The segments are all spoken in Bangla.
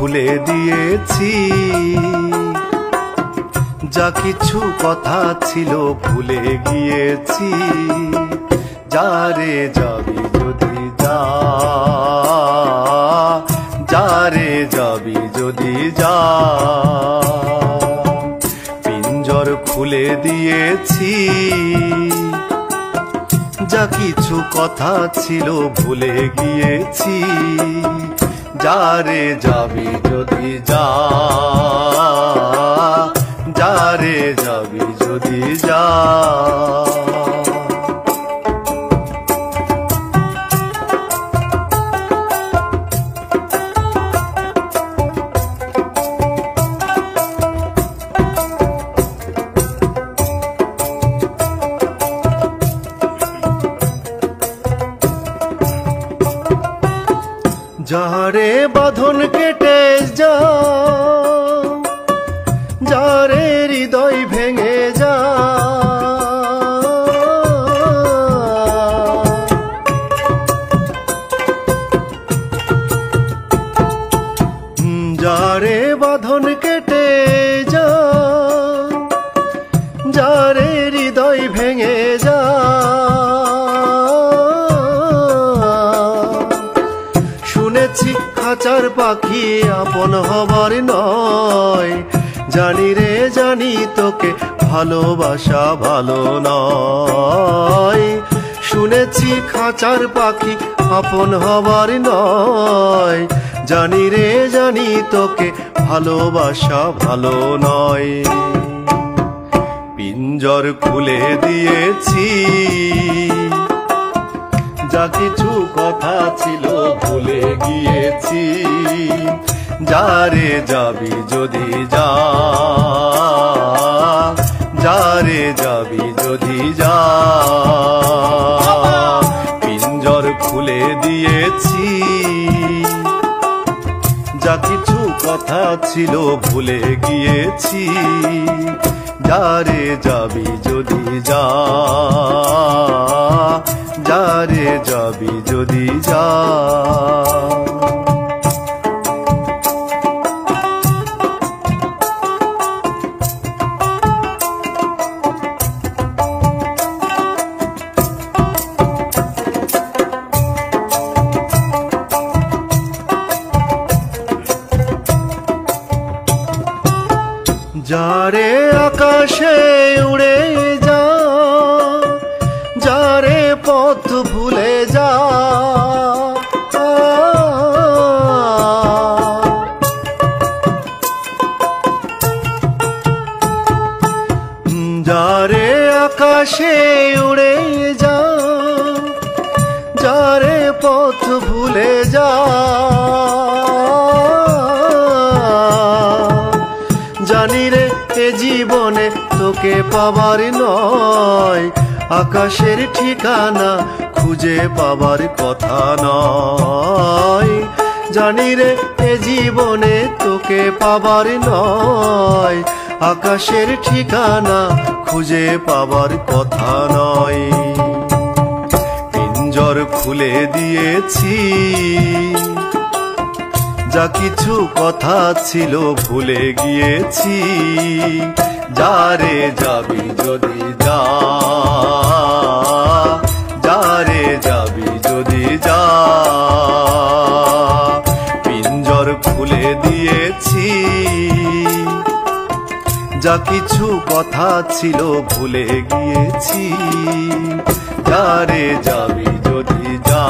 খুলে দিয়েছি, যা কিছু কথা ছিল ভুলে গিয়েছি। যারে যাবি যদি যা, যারে যাবি যদি যা। পিঞ্জর খুলে দিয়েছি, যা কিছু কথা ছিল ভুলে গিয়েছি। যারে যাবি যদি যা, যারে যাবি যদি যা। যারে বাঁধন কেটে যা, যারে হৃদয় ভেঙে যা। যারে বাঁধন কেটে যা, যারে হৃদয় ভেঙে যা। শুনেছি খাঁচার পাখি আপন হবার নয়, জানি রে জানি তোকে ভালোবাসা ভালো নয়। শুনেছি খাঁচার পাখি আপন হবার নয়, জানি রে জানি তোকে ভালোবাসা ভালো নয়। পিঞ্জর খুলে দিয়েছি, যা কিছু কথা ছিল ভুলে গিয়েছি। যারে যাবি যদি যা, যারে যাবি যদি যা। পিঞ্জর খুলে দিয়েছি, যা কিছু কথা ছিল ভুলে গিয়েছি। যারে যাবি যদি যা, যারে যাবি যদি যা। যারে আকাশে উড়ে যা, যারে পথ ভুলে যা। যারে আকাশে উড়ে যা, যারে পথ ভুলে যা। জানি রে এ জীবনে তোকে পাবার নয়, আকাশের ঠিকানা খুঁজে পাবার কথা নয়। জানি রে এ জীবনে তোকে পাবার নয়, আকাশের ঠিকানা খুঁজে পাবার কথা নয়। পিঞ্জর খুলে দিয়েছি, যা কিছু কথা ছিল ভুলে গিয়েছি। যারে যাবি যদি যা, যারে যাবি যদি যা। পিঞ্জর খুলে দিয়েছি, যা কিছু কথা ছিল ভুলে গিয়েছি। যারে যাবি যদি যা,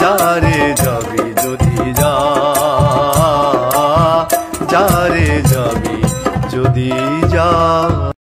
যারে যাবি যদি যা। যারে যাবি যদি যা।